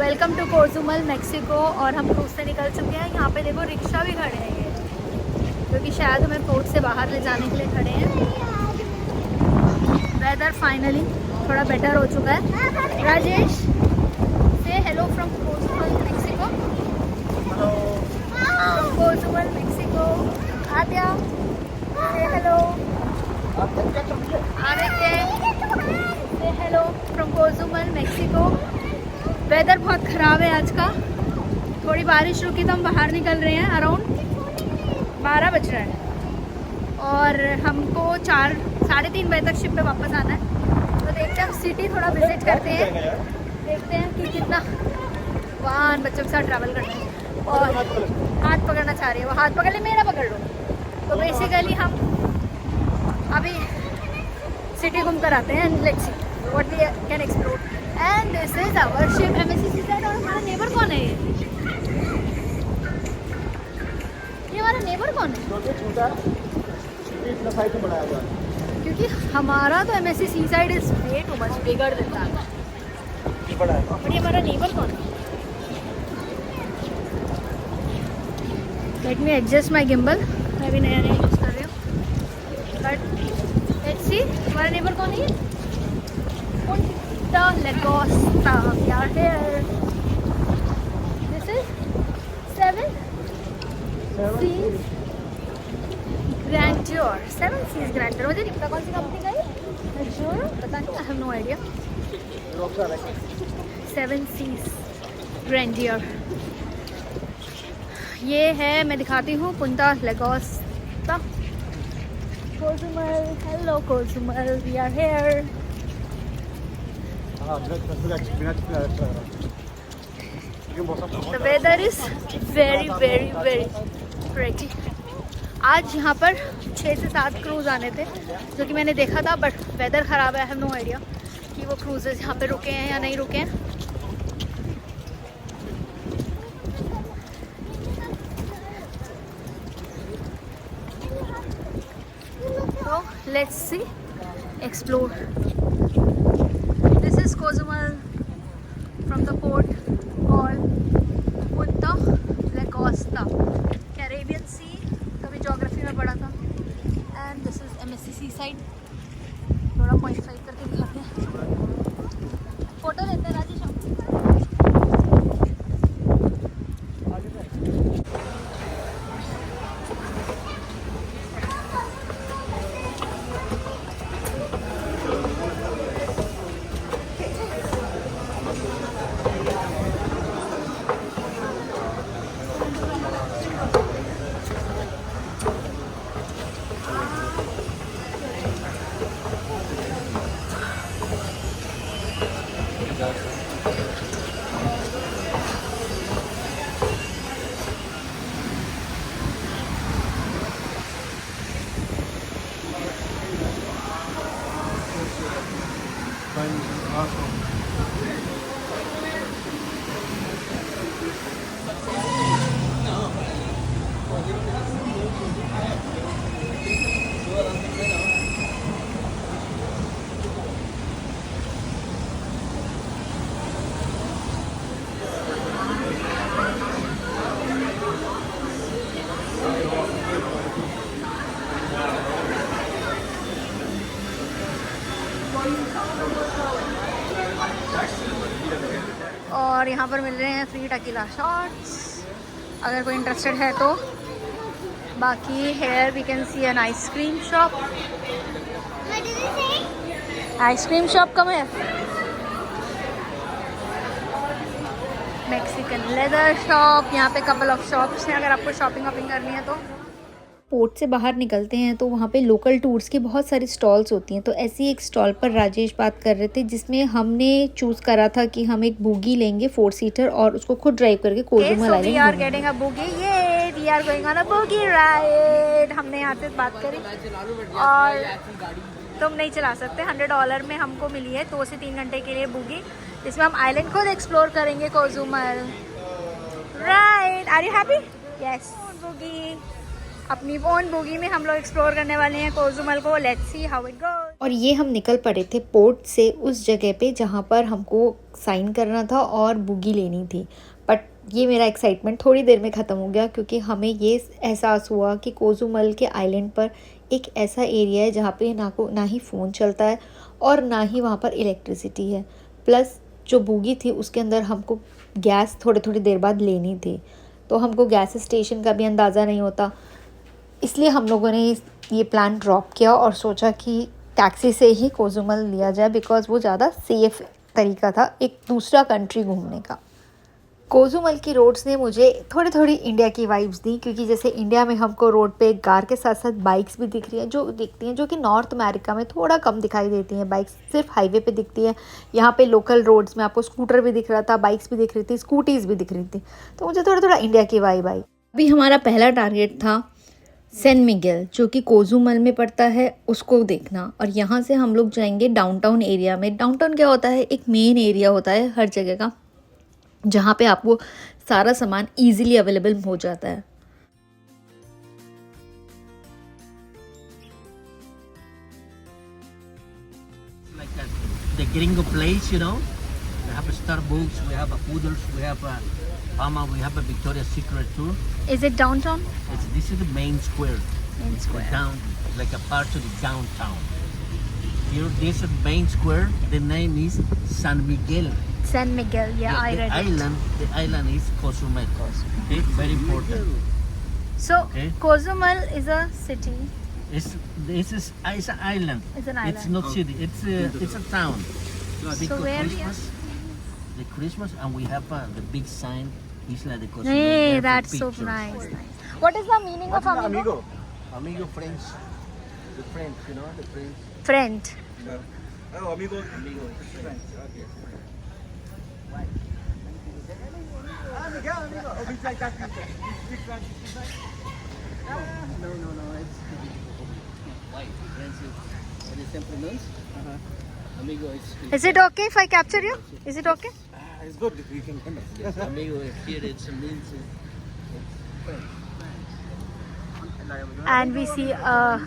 Welcome to कोजुमल Mexico. और हम cruise से निकल चुके हैं। यहाँ पे देखो रिक्शा भी खड़े हैं ये, क्योंकि शायद हमें पोर्ट से बाहर ले जाने के लिए खड़े हैं। वेदर फाइनली थोड़ा बेटर हो चुका है। राजेश से हेलो फ्रॉम कोजुमल मेक्सिको। कोजुमल मेक्सिको। आद्या से हेलो। आदित्य से हेलो फ्रॉम कोजुमल मेक्सिको। वेदर बहुत ख़राब है आज का। थोड़ी बारिश रुकी तो हम बाहर निकल रहे हैं। अराउंड 12 बज रहा है और हमको 4-3:30 बजे तक शिप पे वापस आना है। तो देखते हैं, हम सिटी थोड़ा विजिट करते हैं, देखते हैं कि कितना वहाँ बच्चों के साथ ट्रैवल करना है। और हाथ पकड़ना चाह रही है, वो हाथ पकड़ ले, मेरा पकड़ लो। तो बेसिकली हम अभी सिटी घूम कर आते हैं and let's see what we can explore. And this is our ship MSC Seaside. और हमारा नेबर कौन है? ये हमारा नेबर कौन है? क्योंकि हमारा तो MSC Seaside is way too much bigger than that. But ये हमारा नेबर कौन है? Let me adjust my gimbal. मैं भी नया यूज़ कर रही हूँ। बट लेट्स सी हमारा नेबर कौन है? Punta Lagosta, we are here. This is 7 Seas Grandeur. 7 Seas Grandeur. मुझे नहीं पता कौन सी कंपनी का है। Grandeur? पता नहीं, I have no idea. 7 Seas Grandeur. ये है, मैं दिखाती हूँ, पुंता लगोस्ता। कोजुमल, hello कोजुमल, we are here. The weather is very very very pretty. आज यहाँ पर 6 से 7 क्रूज आने थे, जो कि मैंने देखा था, बट वेदर ख़राब है। आई हैव नो आइडिया कि वो क्रूजेज यहाँ पे रुके हैं या नहीं रुके हैं। तो let's see explore. This is Cozumel from the port called Punta Lagosta. Caribbean Sea, कभी ज्योग्राफी में पढ़ा था। And this is MSC Seaside. थोड़ा पॉइंट साइड करके दिखाते हैं, फोटो लेते हैं। राजेश और यहाँ पर मिल रहे हैं फ्री टकीला शॉट्स, अगर कोई इंटरेस्टेड है तो। बाकी here we can see an ice cream shop. Ice cream shop कम है। मैक्सिकन लेदर शॉप, यहाँ पे कपल ऑफ शॉप्स हैं अगर आपको शॉपिंग करनी है तो। पोर्ट से बाहर निकलते हैं तो वहाँ पे लोकल टूर्स की बहुत सारी स्टॉल्स होती हैं। तो ऐसी एक स्टॉल पर राजेश बात कर रहे थे, जिसमें हमने चूज़ करा था कि हम एक बूगी लेंगे 4 सीटर और उसको खुद ड्राइव करके Cozumel island. We are getting a buggy, ये we are going on a buggy ride. हमने यहाँ से बात करी और तुम नहीं चला सकते। $100 में हमको मिली है 2 से 3 घंटे के लिए बूगी, जिसमें हम आइलैंड खुद एक्सप्लोर करेंगे Cozumel. Right, are you happy? Yes, buggy, अपनी ओन बूगी में हम लोग एक्सप्लोर करने वाले हैं कोजुमल को। Let's see how it goes. और ये हम निकल पड़े थे पोर्ट से उस जगह पे जहाँ पर हमको साइन करना था और बुगी लेनी थी। बट ये मेरा एक्साइटमेंट थोड़ी देर में ख़त्म हो गया क्योंकि हमें ये एहसास हुआ कि कोजुमल के आइलैंड पर एक ऐसा एरिया है जहाँ पे ना ही फ़ोन चलता है और ना ही वहाँ पर इलेक्ट्रिसिटी है। प्लस जो बुगी थी उसके अंदर हमको गैस थोड़ी देर बाद लेनी थी, तो हमको गैस स्टेशन का भी अंदाज़ा नहीं होता। इसलिए हम लोगों ने ये प्लान ड्रॉप किया और सोचा कि टैक्सी से ही कोजुमल लिया जाए बिकॉज़ वो ज़्यादा सेफ़ तरीका था एक दूसरा कंट्री घूमने का। कोजुमल की रोड्स ने मुझे थोड़ी इंडिया की वाइब्स दी क्योंकि जैसे इंडिया में हमको रोड पे कार के साथ साथ बाइक्स भी दिख रही हैं जो दिखती हैं, जो कि नॉर्थ अमेरिका में थोड़ा कम दिखाई देती हैं। बाइक्स सिर्फ हाईवे पे दिखती है, यहाँ पे लोकल रोड्स में आपको स्कूटर भी दिख रहा था, बाइक्स भी दिख रही थी, स्कूटीज़ भी दिख रही थी, तो मुझे थोड़ा इंडिया की वाइब आई। अभी हमारा पहला टारगेट था सैन मिगेल जो कि कोजुमल में पड़ता है, उसको देखना। और यहाँ से हम लोग जाएंगे डाउनटाउन एरिया में। डाउनटाउन क्या होता है, एक मेन एरिया होता है हर जगह का जहाँ पे आपको सारा सामान इजीली अवेलेबल हो जाता है। Like the gringo place, you know. We have a Starbucks, we have a Poodles, we have a Mama, we have a Victoria's Secret too. Is it downtown? This is the main square. Main square. Down, like a part of the downtown. Here, this is main square. The name is San Miguel. San Miguel, yeah, I read it. The island is Cozumel. Okay, very important. So, Okay. Cozumel is a city. It's an island. It's an island. It's not city. It's a town. So where we are? The Christmas, and we have the big sign, Isla de Cozumel. Hey, there for that's so pictures. nice. What is the meaning of amigo? Amigo French. The French, you know, the French. Friend. Oh, amigo. Amigo is French. Okay. Amigo. Oh, we like that. Speak French. No, it's white. French is what is simple means. Amigo Is it okay if I capture you? Is it okay? It's good if we can come. yes, amigo here it means And we see a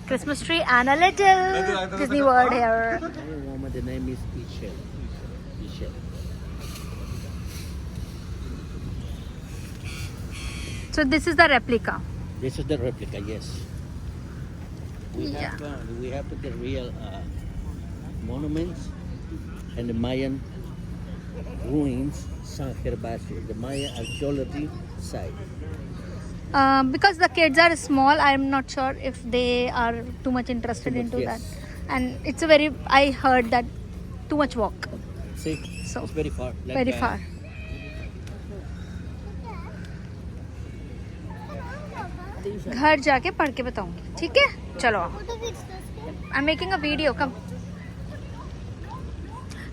Christmas tree and a little Disney World here. Mama, the name is Michelle. Michelle. So this is the replica. This is the replica, yes. We Yeah. have the real monuments and the Mayan ruins, San Gervasio, the Maya archaeology site. Because the kids are small, I'm not sure if they are too much interested into yes. that. And it's a very, I heard that too much walk. See, So, it's very far. Like, very far. घर जाके पढ़ के बताऊंगी, ठीक है? चलो, I am making a video, come.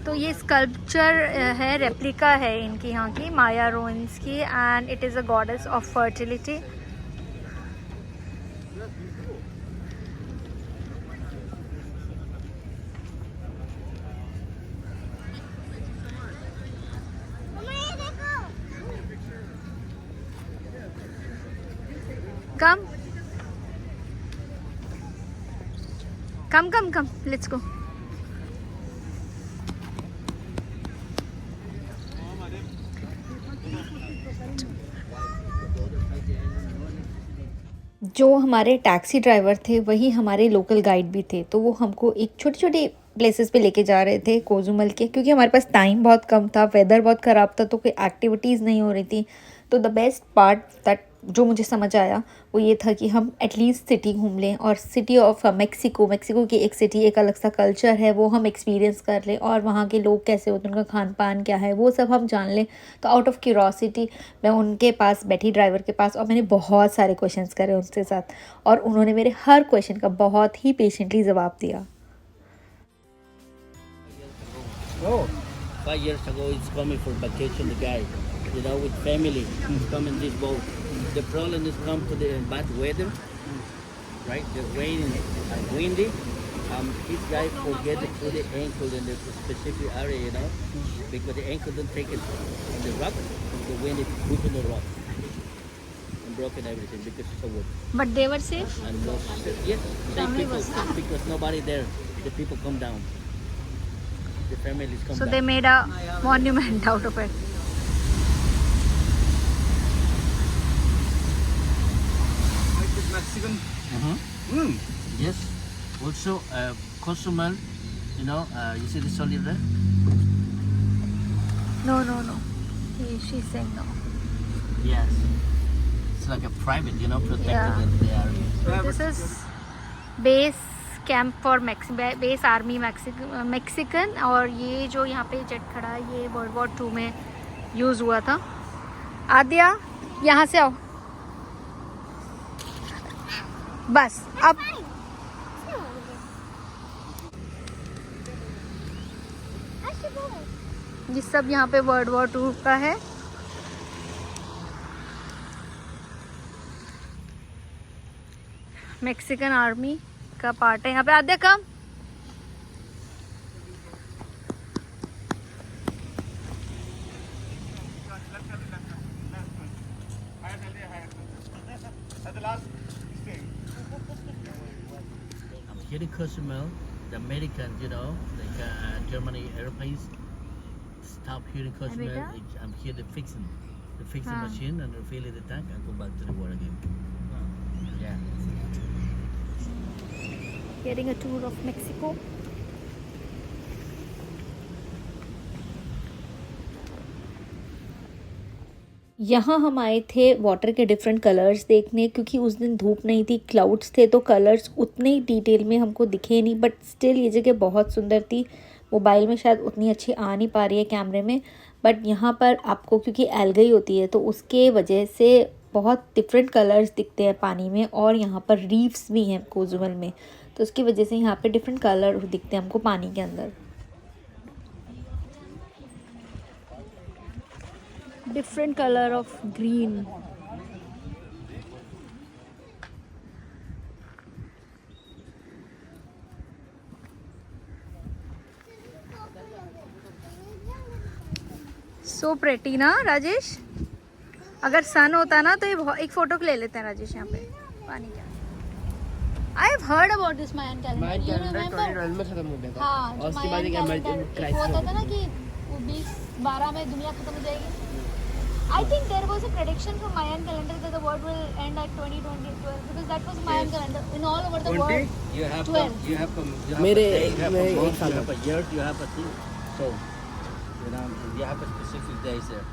तो ये स्कल्पचर है, रेप्लिका है इनकी यहाँ की माया रूइंस की, and it is a goddess of fertility. Come. Come. Let's go. जो हमारे टैक्सी ड्राइवर थे वही हमारे लोकल गाइड भी थे, तो वो हमको एक छोटे प्लेसेस पे लेके जा रहे थे कोजुमल के, क्योंकि हमारे पास टाइम बहुत कम था, वेदर बहुत ख़राब था, तो कोई एक्टिविटीज़ नहीं हो रही थी। तो द बेस्ट पार्ट दैट जो मुझे समझ आया वो ये था कि हम एटलीस्ट सिटी घूम लें, और सिटी ऑफ मैक्सिको की एक सिटी, एक अलग सा कल्चर है, वो हम एक्सपीरियंस कर लें, और वहाँ के लोग कैसे होते हैं, उनका खान पान क्या है, वो सब हम जान लें। तो आउट ऑफ क्यूरोसिटी मैं उनके पास बैठी, ड्राइवर के पास, और मैंने बहुत सारे क्वेश्चंस करे उनके साथ, और उन्होंने मेरे हर क्वेश्चन का बहुत ही पेशेंटली जवाब दिया। Oh. 5 years ago, it's coming for vacation. The guy, with family, he's coming this boat. The problem is come to the bad weather, right? The rain and windy. This guy forget to put the ankle in the specific area, because the ankle don't take it on the rock. The wind is pushing the rock and broken everything because it's so wet. But they were safe. And no, yes, safe because nobody there. the people come down. The families come So down. they made a monument out of it. Like this Mexican. Mm. Yes. Also, Cozumel, you know, you see the solid there? No. She's saying no. Yes. It's like a private, you know, protected Yeah. area. So this is base camp for base army Mexican और ये जो यहाँ पे jet खड़ा है ये world war 2 में use हुआ था। आद्या यहाँ से आओ, बस अब ये सब यहाँ पे वर्ल्ड वॉर 2 का है। मैक्सिकन आर्मी का पार्ट है यहाँ पे। आद्या कम। At the last stage. Here in Cozumel, the Americans, you know, like Germany airplanes stop here in Cozumel. Beta? I'm here to fix the Ah. machine and refill the tank and go back to the war again. Yeah. Getting a tour of Mexico. यहाँ हम आए थे water के different colours देखने, क्योंकि उस दिन धूप नहीं थी, क्लाउड्स थे, तो कलर्स उतने ही डिटेल में हमको दिखे नहीं, बट स्टिल ये जगह बहुत सुंदर थी। मोबाइल में शायद उतनी अच्छी आ नहीं पा रही है कैमरे में, बट यहाँ पर आपको क्योंकि एल्गी होती है तो उसके वजह से बहुत डिफरेंट कलर्स दिखते हैं पानी में, और यहाँ पर रीफ्स भी हैं कोजुमल में, तो उसकी वजह से यहाँ पे डिफरेंट कलर दिखते हैं हमको पानी के अंदर। Different color of green. So pretty ना राजेश? अगर सन होता ना तो ये एक फोटो ले लेते हैं राजेश यहाँ पे पानी के। I have heard about this Mayan calendar. You remember? में खत्म हो गया था हाँ, और जो उसके बाद Mayan एक calendar emergency एक crisis वो हो होता था ना कि 2012 में दुनिया खत्म हो जाएगी। I think there was a prediction from Mayan calendar that the world will end at 2012 because that was Mayan calendar in all over the world. You have 12. you have मेरे a day, you have मैं a एक month, साल you have a year, you have a thing. So, you know, you have a specific days there.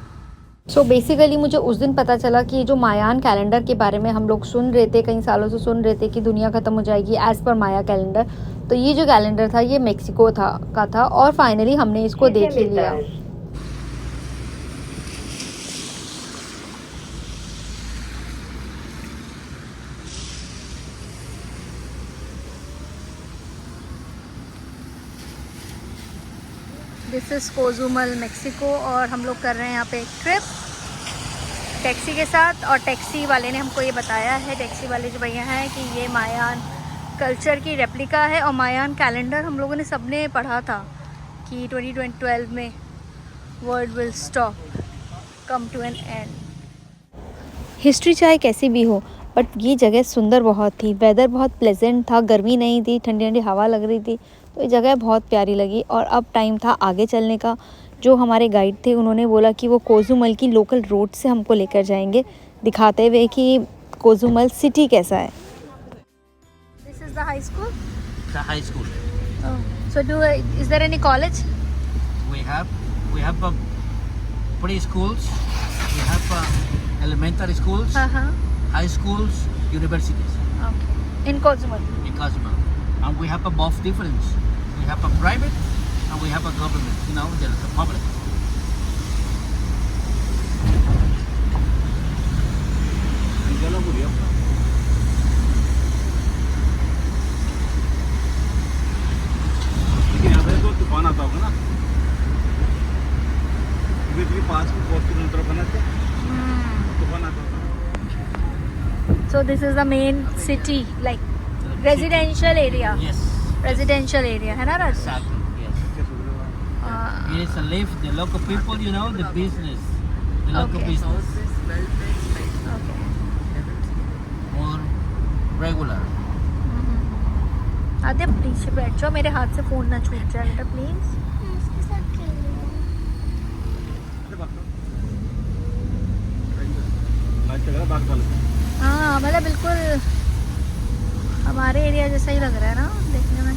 So basically मुझे उस दिन पता चला कि जो मायान कैलेंडर के बारे में हम लोग सुन रहे थे, कई सालों से सुन रहे थे कि दुनिया ख़त्म हो जाएगी एज़ पर माया कैलेंडर, तो ये जो कैलेंडर था ये मेक्सिको का था और फाइनली हमने इसको देख ही लिया। दिस इज़ कोजुमल मेक्सिको और हम लोग कर रहे हैं यहाँ पे एक ट्रिप टैक्सी के साथ, और टैक्सी वाले ने हमको ये बताया है, टैक्सी वाले जो भैया हैं, कि ये मायान कल्चर की रेप्लिका है और मायान कैलेंडर हम लोगों ने सबने पढ़ा था कि 2012 में world will stop, come to an end. History चाहे कैसी भी हो, बट ये जगह सुंदर बहुत थी, वेदर बहुत प्लेजेंट था, गर्मी नहीं थी, ठंडी ठंडी हवा लग रही थी, तो ये जगह बहुत प्यारी लगी। और अब टाइम था आगे चलने का। जो हमारे गाइड थे उन्होंने बोला कि वो कोजुमल की लोकल रोड से हमको लेकर जाएंगे, दिखाते हुए कि कोजुमल सिटी कैसा है। This is the high school. The high school. So is there any college? We have preschools, we have elementary schools, high schools, universities Okay. In Kozumal. in Cozumel. And we have both difference. We have a private and we have a government, you know, the public. Angela murió. लेकिन यहाँ पे तो तूफान आता होगा ना, क्योंकि पास में बहुत किलोमीटर बना थे, तूफान आता होगा। So this is the main city, like residential area. Yes. Residential area, है ना राज? Exactly. Yes. It is a live the local people, you know, the business, the local Okay. business, Okay. more regular. आधे पीछे बैठ जाओ, मेरे हाथ से phone ना छूट जाए बेटा प्लीज़। इसके साथ खेलूंगा। हाँ मतलब बिल्कुल हमारे एरिया जैसा ही लग रहा है ना देखने में।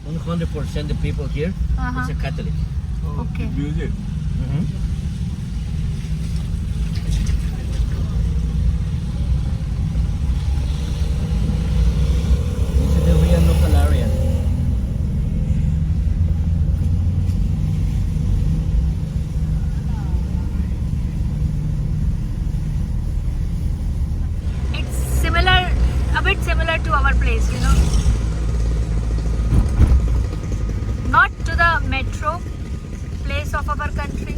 Only 100% the people here is a Catholic. Okay Music. This is the real local area. It's similar, a bit similar to our place, you know. Not to the metro place of our country,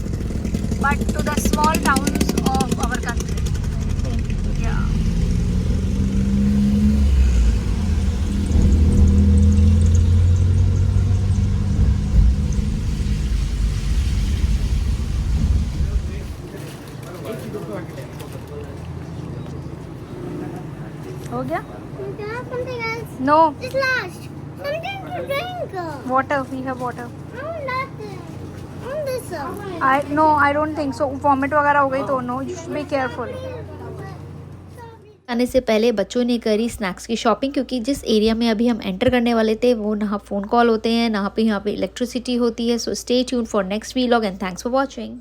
but to the small towns of our country. Yeah. हो गया? You can have something else. No. It's last. Something to drink. Water. We have water. I want nothing. I want this one. I don't think so. Vomit वगैरह हो गई तो no. You should be careful. आने से पहले बच्चों ने करी स्नैक्स की शॉपिंग, क्योंकि जिस एरिया में अभी हम एंटर करने वाले थे वो ना फ़ोन कॉल होते हैं ना पे यहाँ पे इलेक्ट्रिसिटी होती है। So stay tune for next vlog and thanks for watching.